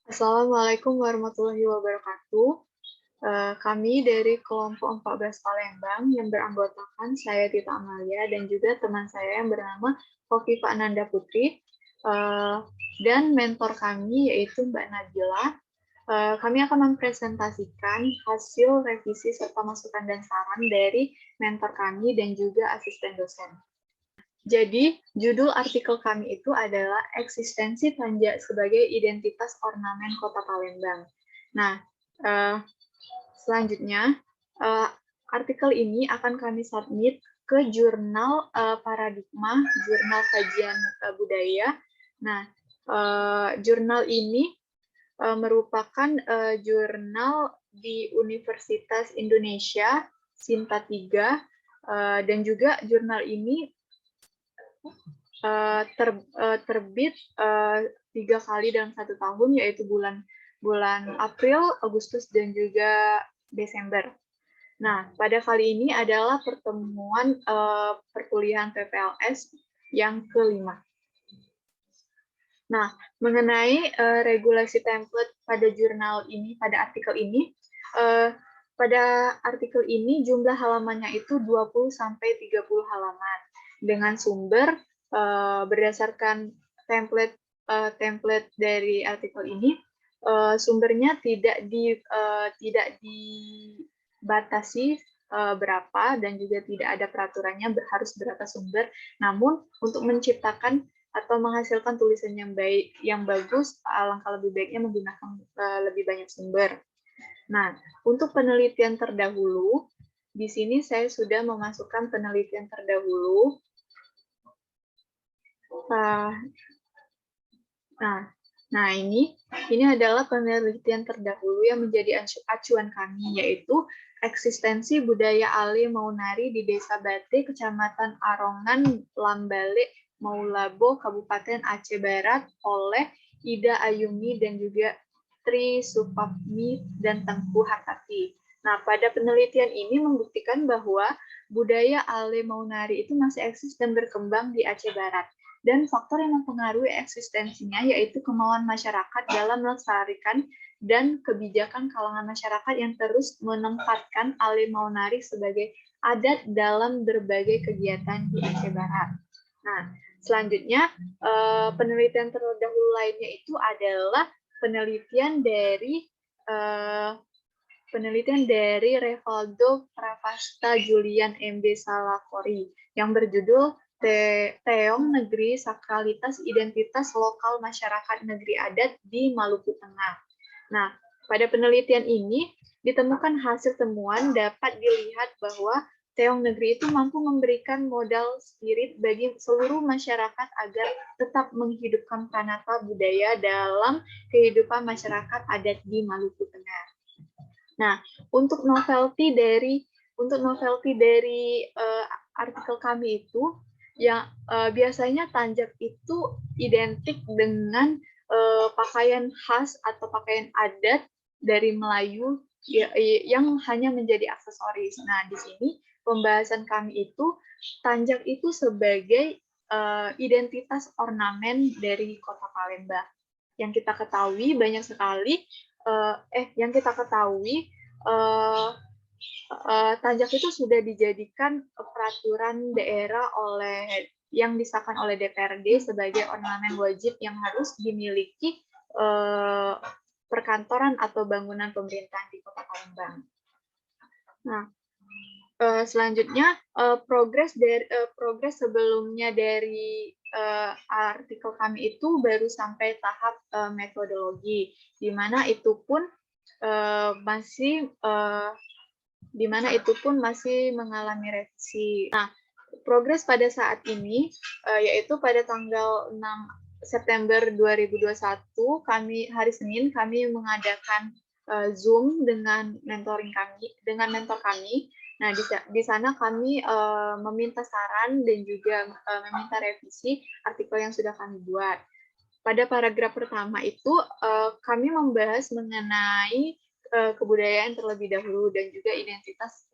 Assalamualaikum warahmatullahi wabarakatuh. Kami dari kelompok 14 Palembang yang beranggotakan saya Tita Amalia dan juga teman saya yang bernama Hovifa Ananda Putri, dan mentor kami yaitu Mbak Nabila. Kami akan mempresentasikan hasil revisi serta masukan dan saran dari mentor kami dan juga asisten dosen. Jadi, judul artikel kami itu adalah eksistensi Tanja sebagai identitas ornamen Kota Palembang. Nah, selanjutnya, artikel ini akan kami submit ke jurnal Paradigma, jurnal kajian budaya. Nah, jurnal ini merupakan jurnal di Universitas Indonesia, Sinta 3, dan juga jurnal ini terbit 3 kali dalam 1 tahun, yaitu bulan April, Agustus, dan juga Desember. Nah, pada kali ini adalah pertemuan perkuliahan PPLS yang kelima. Nah, mengenai regulasi template pada jurnal ini, pada artikel ini, pada artikel ini jumlah halamannya itu 20-30 halaman dengan sumber berdasarkan template dari artikel ini, sumbernya tidak dibatasi berapa dan juga tidak ada peraturannya harus berapa sumber. Namun untuk menciptakan atau menghasilkan tulisan yang baik, yang bagus, alangkah lebih baiknya menggunakan lebih banyak sumber. Nah, untuk penelitian terdahulu, di sini saya sudah memasukkan penelitian terdahulu. Nah, ini adalah penelitian terdahulu yang menjadi acuan kami, yaitu eksistensi budaya Ali Maunari di Desa Bate, Kecamatan Arongan, Lambale, Maulabo, Kabupaten Aceh Barat oleh Ida Ayumi dan juga Tri Supapmi dan Tengku Hartati. Nah, pada penelitian ini membuktikan bahwa budaya Ali Maunari itu masih eksis dan berkembang di Aceh Barat. Dan faktor yang mempengaruhi eksistensinya yaitu kemauan masyarakat dalam melestarikan dan kebijakan kalangan masyarakat yang terus menempatkan Ali Maunari sebagai adat dalam berbagai kegiatan di Aceh Barat. Nah, selanjutnya penelitian terdahulu lainnya itu adalah penelitian dari Revaldo Pravasta Julian MB Salakori yang berjudul Teong Negeri Sakralitas Identitas Lokal Masyarakat Negeri Adat di Maluku Tengah. Nah, pada penelitian ini ditemukan hasil temuan dapat dilihat bahwa Teong Negeri itu mampu memberikan modal spirit bagi seluruh masyarakat agar tetap menghidupkan pranata budaya dalam kehidupan masyarakat adat di Maluku Tengah. Nah, untuk novelty dari artikel kami itu, yang biasanya tanjak itu identik dengan pakaian khas atau pakaian adat dari Melayu yang hanya menjadi aksesoris. Nah, di sini pembahasan kami itu tanjak itu sebagai identitas ornamen dari Kota Palembang. Yang kita ketahui banyak sekali tanjak itu sudah dijadikan peraturan daerah yang disahkan oleh DPRD sebagai ornamen wajib yang harus dimiliki perkantoran atau bangunan pemerintahan di Kota Palembang. Nah, selanjutnya progres sebelumnya dari artikel kami itu baru sampai tahap metodologi, di mana itu pun masih mengalami revisi. Nah, progres pada saat ini yaitu pada tanggal 6 September 2021 hari Senin kami mengadakan Zoom dengan mentor kami. Nah, di sana kami meminta saran dan juga meminta revisi artikel yang sudah kami buat. Pada paragraf pertama itu kami membahas mengenai kebudayaan terlebih dahulu dan juga identitas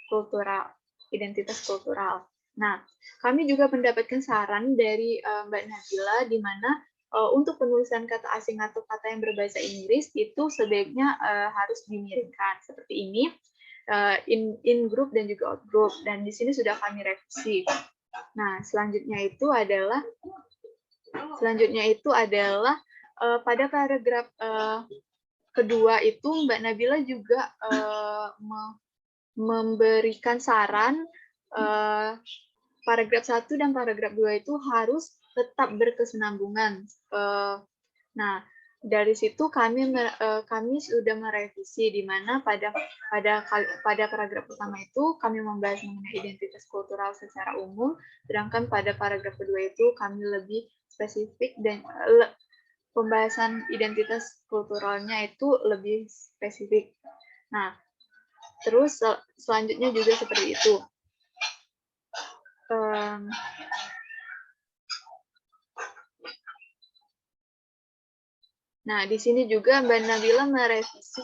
kultural. Nah, kami juga mendapatkan saran dari Mbak Nabila di mana untuk penulisan kata asing atau kata yang berbahasa Inggris itu sebaiknya harus dimiringkan seperti ini, in group dan juga out group, dan di sini sudah kami revisi. Nah, selanjutnya itu adalah pada paragraf kedua itu Mbak Nabila juga memberikan saran paragraf 1 dan paragraf 2 itu harus tetap berkesinambungan. Nah, dari situ kami sudah merevisi, di mana pada paragraf pertama itu kami membahas mengenai identitas kultural secara umum, sedangkan pada paragraf kedua itu kami lebih spesifik dan pembahasan identitas kulturalnya itu lebih spesifik. Nah, terus selanjutnya juga seperti itu. Nah, di sini juga Mbak Nabila merevisi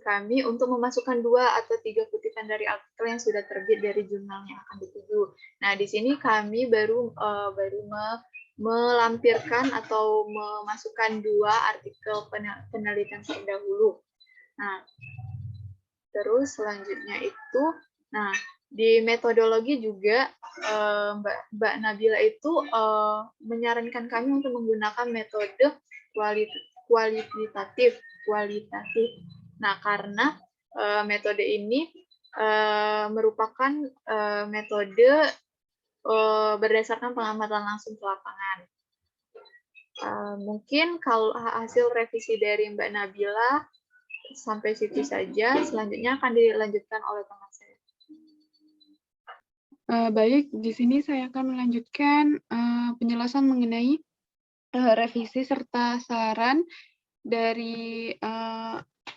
kami untuk memasukkan 2 atau 3 kutipan dari artikel yang sudah terbit dari jurnal yang akan dituju. Nah, di sini kami baru melampirkan atau memasukkan 2 artikel penelitian terdahulu. Nah, terus selanjutnya itu, di metodologi juga Mbak Nabila itu menyarankan kami untuk menggunakan metode kualitatif. Nah, karena metode ini merupakan metode berdasarkan pengamatan langsung ke lapangan. Mungkin kalau hasil revisi dari Mbak Nabila sampai situ saja, selanjutnya akan dilanjutkan oleh teman saya. Baik, di sini saya akan melanjutkan penjelasan mengenai revisi serta saran dari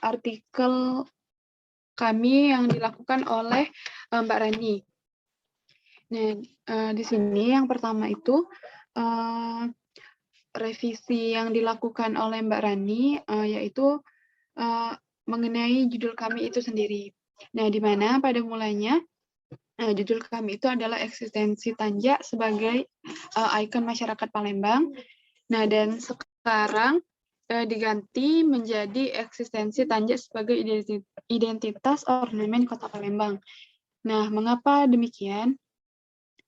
artikel kami yang dilakukan oleh Mbak Rani. Nah, di sini yang pertama itu revisi yang dilakukan oleh Mbak Rani yaitu mengenai judul kami itu sendiri. Nah, di mana pada mulanya judul kami itu adalah eksistensi Tanja sebagai ikon masyarakat Palembang. Nah, dan sekarang diganti menjadi eksistensi Tanja sebagai identitas ornamen Kota Palembang. Nah, mengapa demikian?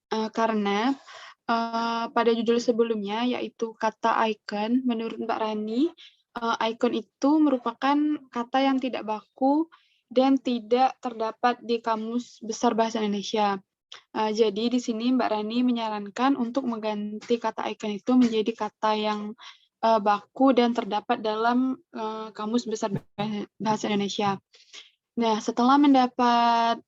Karena pada judul sebelumnya, yaitu kata ikon, menurut Mbak Rani, ikon itu merupakan kata yang tidak baku dan tidak terdapat di Kamus Besar Bahasa Indonesia. Jadi di sini Mbak Rani menyarankan untuk mengganti kata ikon itu menjadi kata yang baku dan terdapat dalam Kamus Besar Bahasa Indonesia. Nah, setelah mendapat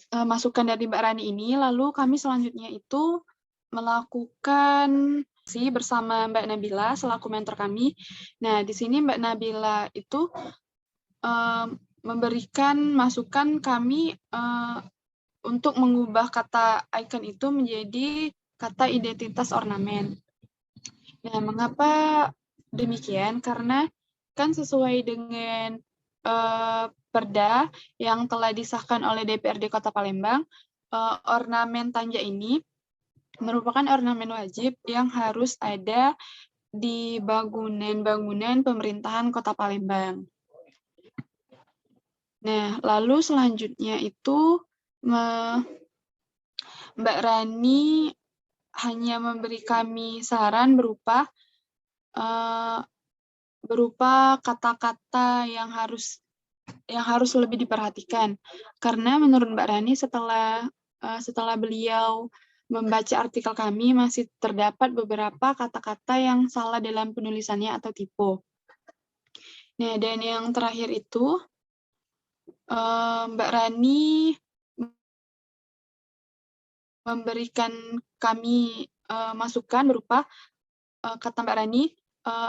masukan dari Mbak Rani ini, lalu kami selanjutnya itu melakukan bersama Mbak Nabila selaku mentor kami. Nah, di sini Mbak Nabila itu memberikan masukan kami untuk mengubah kata ikon itu menjadi kata identitas ornamen. Nah, mengapa demikian? Karena kan sesuai dengan Perda yang telah disahkan oleh DPRD Kota Palembang, ornamen Tanja ini merupakan ornamen wajib yang harus ada di bangunan-bangunan pemerintahan Kota Palembang. Nah, lalu selanjutnya itu Mbak Rani hanya memberi kami saran berupa kata-kata yang harus lebih diperhatikan. Karena menurut Mbak Rani setelah beliau membaca artikel kami masih terdapat beberapa kata-kata yang salah dalam penulisannya atau typo. Nah, dan yang terakhir itu Mbak Rani memberikan kami masukan berupa kata Mbak Rani,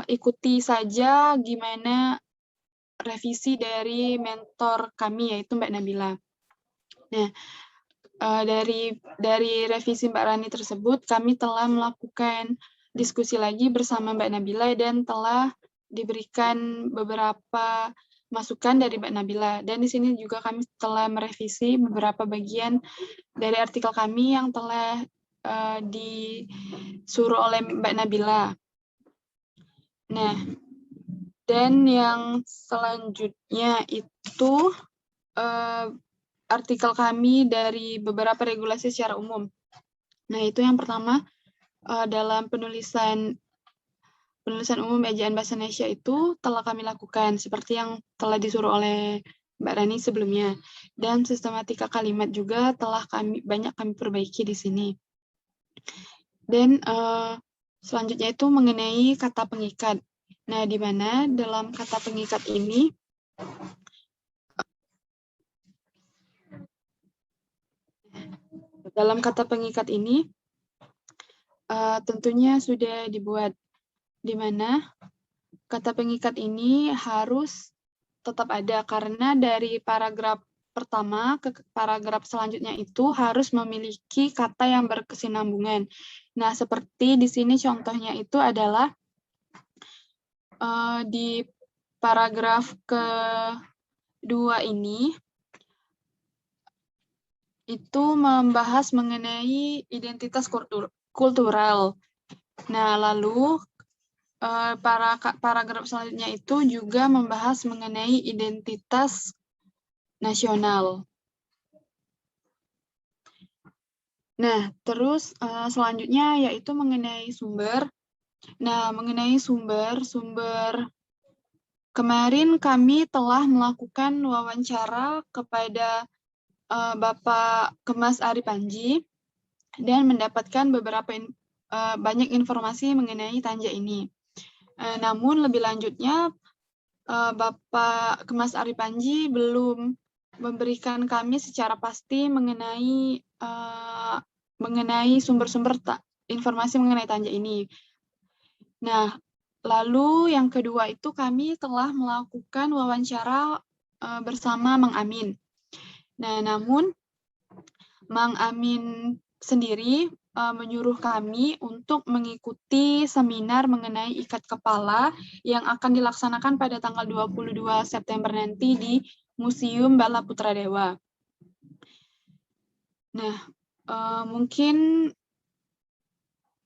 ikuti saja gimana revisi dari mentor kami, yaitu Mbak Nabila. Nah, dari revisi Mbak Rani tersebut, kami telah melakukan diskusi lagi bersama Mbak Nabila dan telah diberikan beberapa masukan dari Mbak Nabila. Dan di sini juga kami telah merevisi beberapa bagian dari artikel kami yang telah disuruh oleh Mbak Nabila. Nah, dan yang selanjutnya itu artikel kami dari beberapa regulasi secara umum. Nah, itu yang pertama dalam penulisan umum ejaan bahasa Indonesia itu telah kami lakukan seperti yang telah disuruh oleh Mbak Rani sebelumnya. Dan sistematika kalimat juga telah banyak kami perbaiki di sini. Dan selanjutnya itu mengenai kata pengikat. Nah, di mana dalam kata pengikat ini tentunya sudah dibuat di mana kata pengikat ini harus tetap ada karena dari paragraf pertama ke paragraf selanjutnya itu harus memiliki kata yang berkesinambungan. Nah, seperti di sini contohnya itu adalah di paragraf kedua ini itu membahas mengenai identitas kultural. Nah, lalu paragraf selanjutnya itu juga membahas mengenai identitas nasional. Nah, terus selanjutnya yaitu mengenai sumber. Nah, mengenai sumber kemarin kami telah melakukan wawancara kepada Bapak Kemas Ari Panji dan mendapatkan banyak informasi mengenai Tanja ini. Namun lebih lanjutnya Bapak Kemas Ari Panji belum memberikan kami secara pasti mengenai sumber-sumber informasi mengenai Tanja ini. Nah, lalu yang kedua itu kami telah melakukan wawancara bersama Mang Amin. Nah, namun Mang Amin sendiri menyuruh kami untuk mengikuti seminar mengenai ikat kepala yang akan dilaksanakan pada tanggal 22 September nanti di Museum Bala Putra Dewa. Nah, mungkin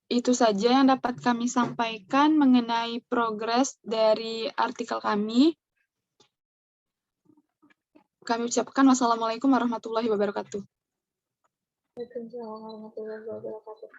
itu saja yang dapat kami sampaikan mengenai progres dari artikel kami. Kami ucapkan wassalamualaikum warahmatullahi wabarakatuh. Waalaikumsalam warahmatullahi wabarakatuh.